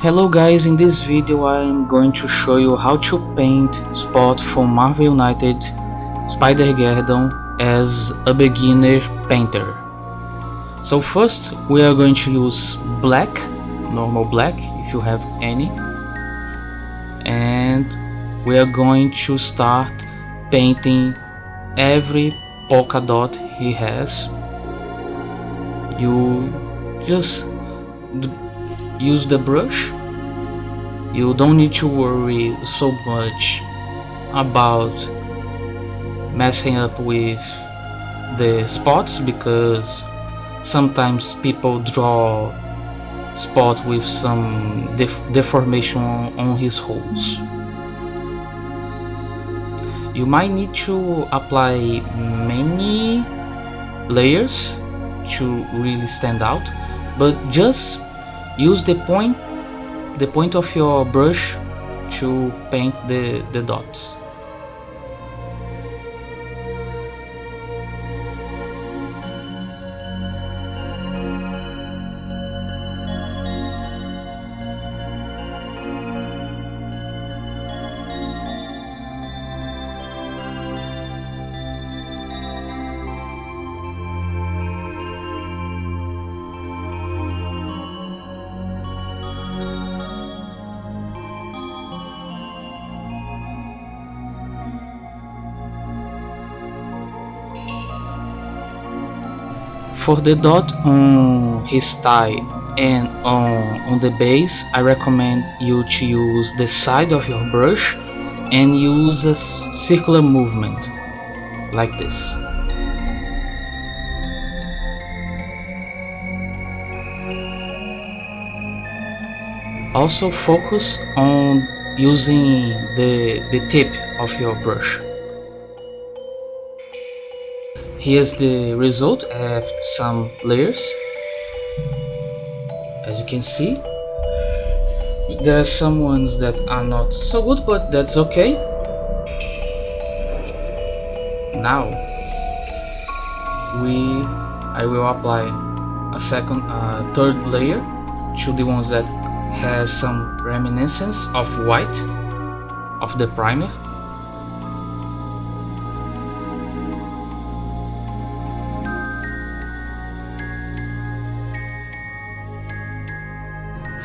Hello guys, in this video I'm going to show you how to paint Spot from Marvel United Spider-Geddon as a beginner painter. So first we are going to use black, normal black if you have any, and we are going to start painting every polka dot he has. You just use the brush. You don't need to worry so much about messing up with the spots, because sometimes people draw spot with some deformation on his holes. You might need to apply many layers to really stand out, but just use the point of your brush to paint the dots. For the dot on his thigh and on the base, I recommend you to use the side of your brush and use a circular movement like this. Also focus on using the tip of your brush. Here's the result after some layers. As you can see, there are some ones that are not so good, but that's okay. Now I will apply a third layer to the ones that has some reminiscence of white of the primer.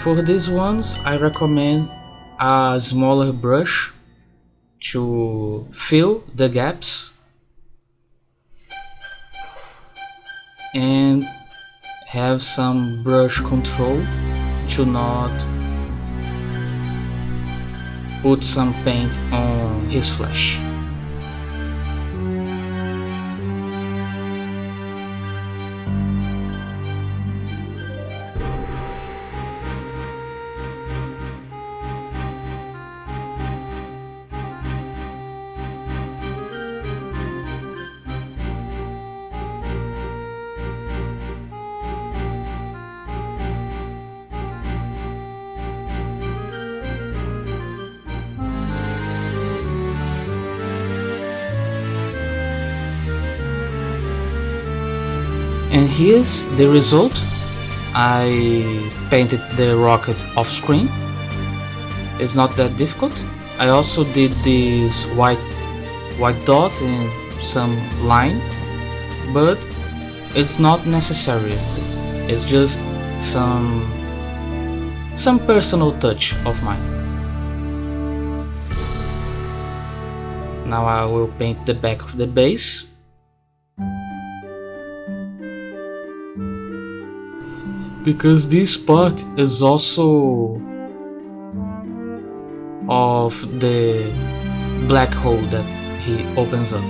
For these ones, I recommend a smaller brush to fill the gaps and have some brush control to not put some paint on his flesh. And here's the result. I painted the rocket off screen. It's not that difficult. I also did this white dot and some line, but it's not necessary. It's just some personal touch of mine. Now I will paint the back of the base. Because this part is also of the black hole that he opens up.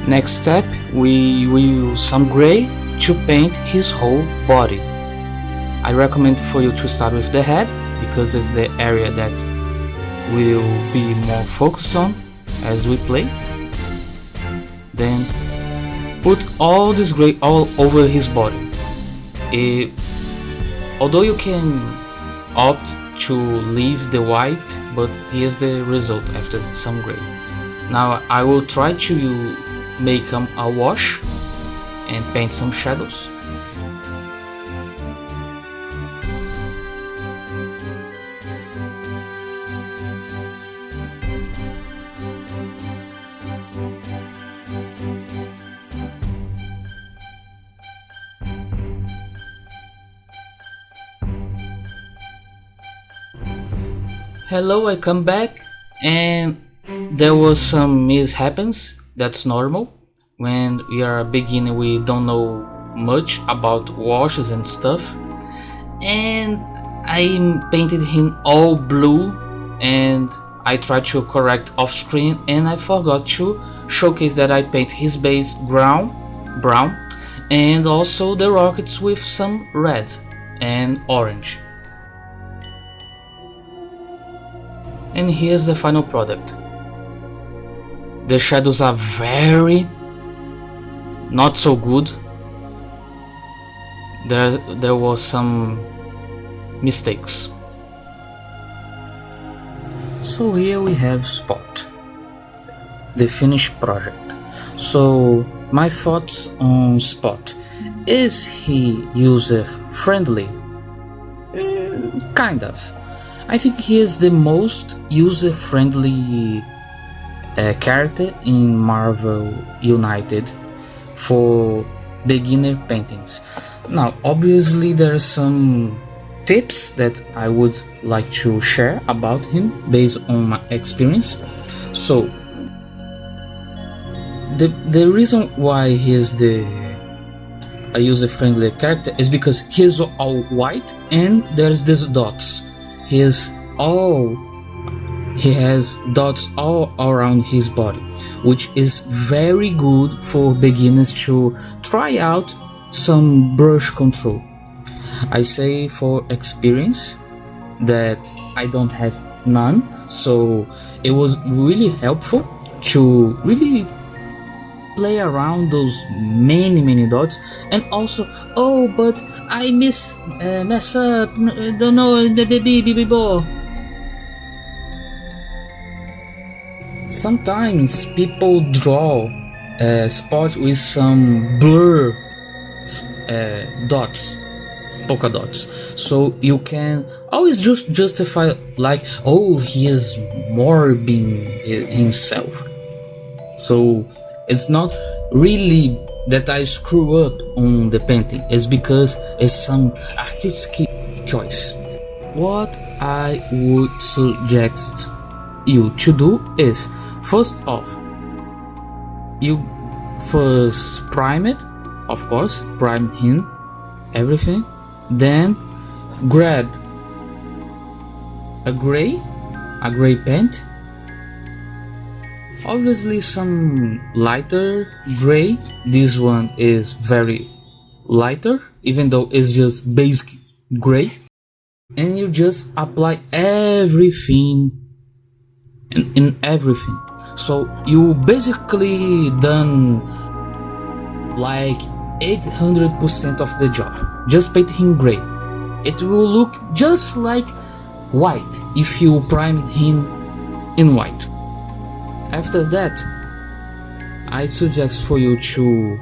Next step, we will use some gray to paint his whole body. I recommend for you to start with the head, because it's the area that will be more focused on as we play. Then put all this gray all over his body. Although you can opt to leave the white, but here's the result after some gray. Now I will try to make a wash and paint some shadows. Hello, I come back, and there was some mishaps. That's normal. When we are beginning, we don't know much about washes and stuff. And I painted him all blue, and I tried to correct off screen, and I forgot to showcase that I paint his base brown, and also the rockets with some red and orange. And here's the final product. The shadows are very not so good. There was some mistakes. So here we have Spot, the finished project. So my thoughts on Spot. Is he user friendly? Kind of. I think he is the most user-friendly character in Marvel United for beginner paintings. Now, obviously, there are some tips that I would like to share about him based on my experience. So, the reason why he's a user-friendly character is because he's all white and there's these dots. He has dots all around his body, which is very good for beginners to try out some brush control. I say for experience that I don't have none, so it was really helpful to really play around those many dots. And also, but I mess up, don't know the baby ball. Sometimes people draw spots with some blur dots, polka dots, so you can always just justify like, he is morbing himself. So it's not really that I screw up on the painting, it's because it's some artistic choice. What I would suggest you to do is, first off, you first prime it, of course, prime him, everything, then grab a gray paint, obviously some lighter gray. This one is very lighter, even though it's just basic gray, and you just apply everything in everything. So you basically done like 800% of the job. Just paint him gray. It will look just like white if you prime him in white. After that, I suggest for you to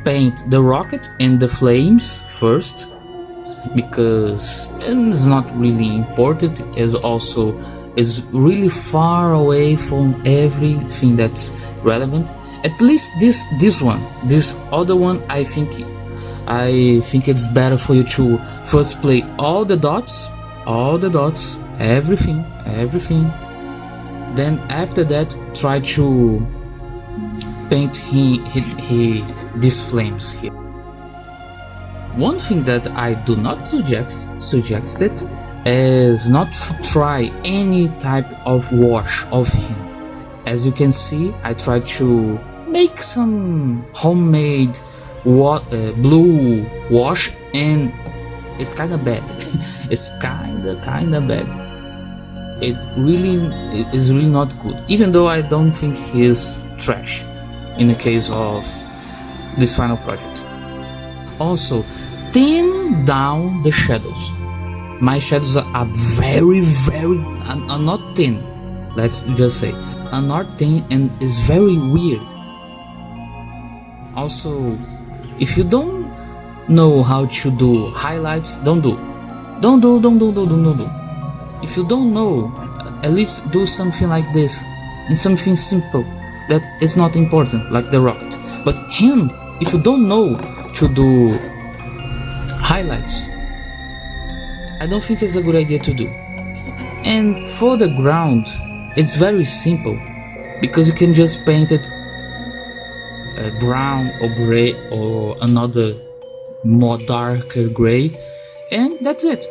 paint the rocket and the flames first, because it's not really important. It also is really far away from everything that's relevant. At least this other one, I think it's better for you to first play all the dots, everything. Then after that, try to paint these flames here. One thing that I do not suggest it is not to try any type of wash of him. As you can see, I tried to make some homemade blue wash, and it's kind of bad. It's kind of bad. It is really not good, even though I don't think he is trash in the case of this final project. Also, thin down the shadows. My shadows are very are not thin, let's just say, are not thin, and is very weird. Also, if you don't know how to do highlights, don't do. If you don't know, at least do something like this, and something simple that is not important, like the rocket. But him, if you don't know to do highlights, I don't think it's a good idea to do. And for the ground, it's very simple because you can just paint it brown or gray or another more darker gray, and that's it.